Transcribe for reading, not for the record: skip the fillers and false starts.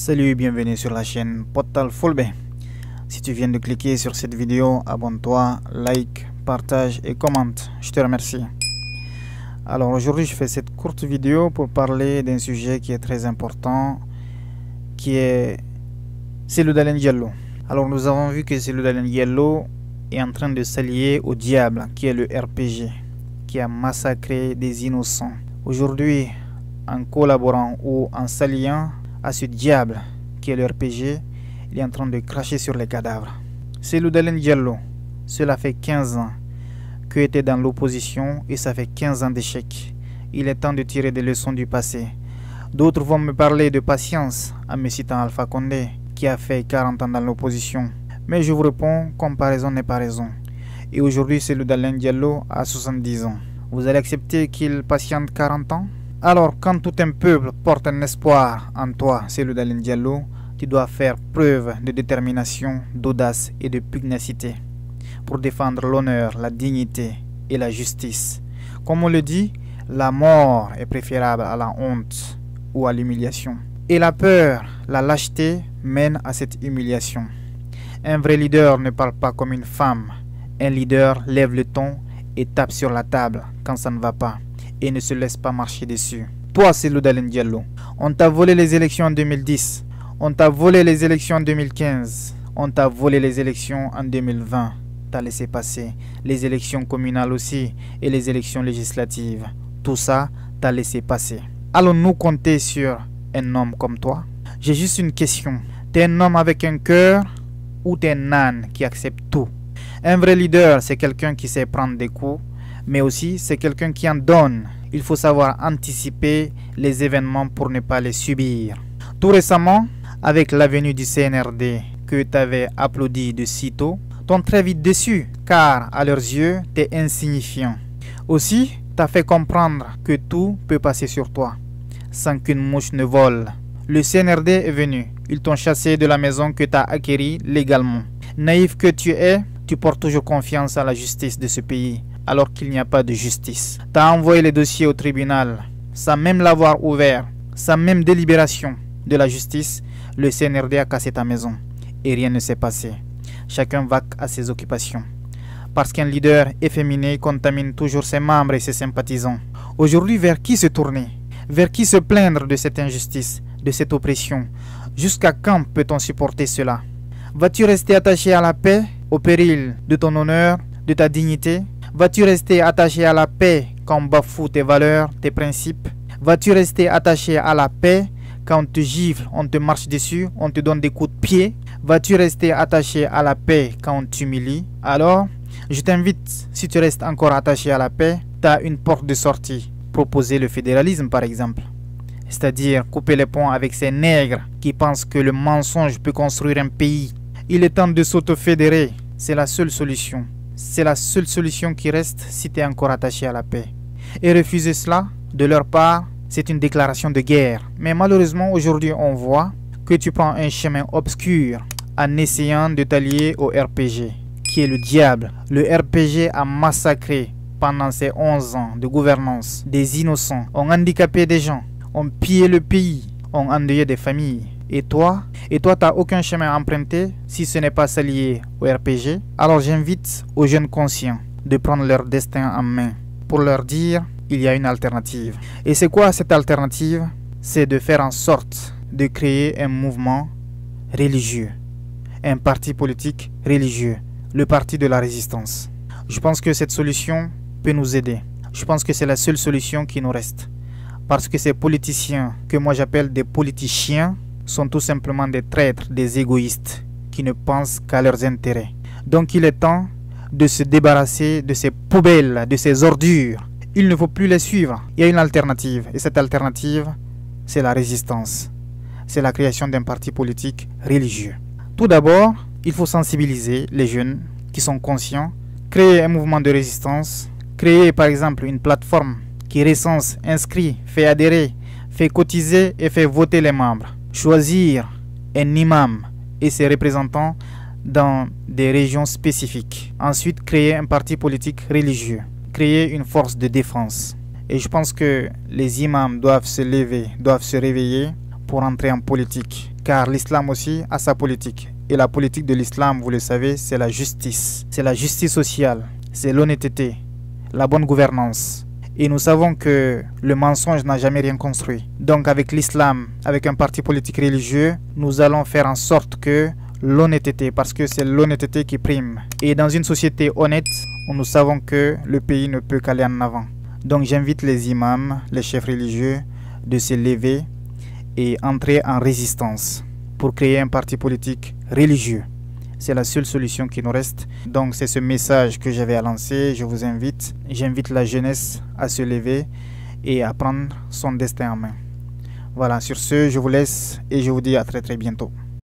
Salut et bienvenue sur la chaîne Portal Fulbe. Si tu viens de cliquer sur cette vidéo, abonne-toi, like, partage et commente. Je te remercie. Alors aujourd'hui, je fais cette courte vidéo pour parler d'un sujet qui est très important, qui est Cellou Dalein Diallo. Alors nous avons vu que Cellou Dalein Diallo est en train de s'allier au diable, qui est le RPG, qui a massacré des innocents. Aujourd'hui, en collaborant ou en s'alliant à ce diable qui est le RPG, il est en train de cracher sur les cadavres. Cellou Dalein Diallo, cela fait 15 ans qu'il était dans l'opposition et ça fait 15 ans d'échec. Il est temps de tirer des leçons du passé. D'autres vont me parler de patience en me citant Alpha Condé qui a fait 40 ans dans l'opposition. Mais je vous réponds, comparaison n'est pas raison. Et aujourd'hui, Cellou Dalein Diallo a 70 ans. Vous allez accepter qu'il patiente 40 ans? Alors, quand tout un peuple porte un espoir en toi, Cellou Dalein Diallo, tu dois faire preuve de détermination, d'audace et de pugnacité pour défendre l'honneur, la dignité et la justice. Comme on le dit, la mort est préférable à la honte ou à l'humiliation. Et la peur, la lâcheté mène à cette humiliation. Un vrai leader ne parle pas comme une femme. Un leader lève le ton et tape sur la table quand ça ne va pas et ne se laisse pas marcher dessus. Toi, Cellou Dalein Diallo, on t'a volé les élections en 2010, on t'a volé les élections en 2015, on t'a volé les élections en 2020. T'as laissé passer les élections communales aussi et les élections législatives. Tout ça, t'as laissé passer. Allons-nous compter sur un homme comme toi? J'ai juste une question. T'es un homme avec un cœur ou t'es un âne qui accepte tout? Un vrai leader, c'est quelqu'un qui sait prendre des coups, mais aussi c'est quelqu'un qui en donne. Il faut savoir anticiper les événements pour ne pas les subir. Tout récemment, avec la venue du CNRD que tu avais applaudi de sitôt, t'ont très vite déçu, car à leurs yeux, tu es insignifiant. Aussi, t'as fait comprendre que tout peut passer sur toi, sans qu'une mouche ne vole. Le CNRD est venu, ils t'ont chassé de la maison que tu as acquérie légalement. Naïf que tu es, tu portes toujours confiance à la justice de ce pays, alors qu'il n'y a pas de justice. Tu as envoyé les dossiers au tribunal, sans même l'avoir ouvert, sans même délibération de la justice. Le CNRD a cassé ta maison et rien ne s'est passé. Chacun vaque à ses occupations. Parce qu'un leader efféminé contamine toujours ses membres et ses sympathisants. Aujourd'hui, vers qui se tourner? Vers qui se plaindre de cette injustice, de cette oppression? Jusqu'à quand peut-on supporter cela? Vas-tu rester attaché à la paix, au péril de ton honneur, de ta dignité? Vas-tu rester attaché à la paix quand on bafoue tes valeurs, tes principes? Vas-tu rester attaché à la paix quand on te gifle, on te marche dessus, on te donne des coups de pied? Vas-tu rester attaché à la paix quand on t'humilie? Alors, je t'invite, si tu restes encore attaché à la paix, tu as une porte de sortie. Proposer le fédéralisme par exemple. C'est-à-dire couper les ponts avec ces nègres qui pensent que le mensonge peut construire un pays. Il est temps de s'auto-fédérer. C'est la seule solution. C'est la seule solution qui reste si tu es encore attaché à la paix. Et refuser cela, de leur part, c'est une déclaration de guerre. Mais malheureusement, aujourd'hui, on voit que tu prends un chemin obscur en essayant de t'allier au RPG, qui est le diable. Le RPG a massacré pendant ces 11 ans de gouvernance des innocents, ont handicapé des gens, ont pillé le pays, ont endeuillé des familles. Et toi, tu n'as aucun chemin à emprunter si ce n'est pas s'allier au RPG. Alors j'invite aux jeunes conscients de prendre leur destin en main pour leur dire il y a une alternative. Et c'est quoi cette alternative? C'est de faire en sorte de créer un mouvement religieux, un parti politique religieux, le parti de la résistance. Je pense que cette solution peut nous aider. Je pense que c'est la seule solution qui nous reste. Parce que ces politiciens, que moi j'appelle des politiciens, sont tout simplement des traîtres, des égoïstes qui ne pensent qu'à leurs intérêts. Donc il est temps de se débarrasser de ces poubelles, de ces ordures. Il ne faut plus les suivre. Il y a une alternative et cette alternative, c'est la résistance. C'est la création d'un parti politique religieux. Tout d'abord, il faut sensibiliser les jeunes qui sont conscients, créer un mouvement de résistance, créer par exemple une plateforme qui recense, inscrit, fait adhérer, fait cotiser et fait voter les membres. Choisir un imam et ses représentants dans des régions spécifiques. Ensuite, créer un parti politique religieux. Créer une force de défense. Et je pense que les imams doivent se lever, doivent se réveiller pour entrer en politique, car l'islam aussi a sa politique. Et la politique de l'islam, vous le savez, c'est la justice. C'est la justice sociale, c'est l'honnêteté, la bonne gouvernance. Et nous savons que le mensonge n'a jamais rien construit. Donc avec l'islam, avec un parti politique religieux, nous allons faire en sorte que l'honnêteté, parce que c'est l'honnêteté qui prime. Et dans une société honnête, nous savons que le pays ne peut qu'aller en avant. Donc j'invite les imams, les chefs religieux, de se lever et entrer en résistance pour créer un parti politique religieux. C'est la seule solution qui nous reste. Donc c'est ce message que j'avais à lancer. J'invite la jeunesse à se lever et à prendre son destin en main. Voilà, sur ce, je vous laisse et je vous dis à très bientôt.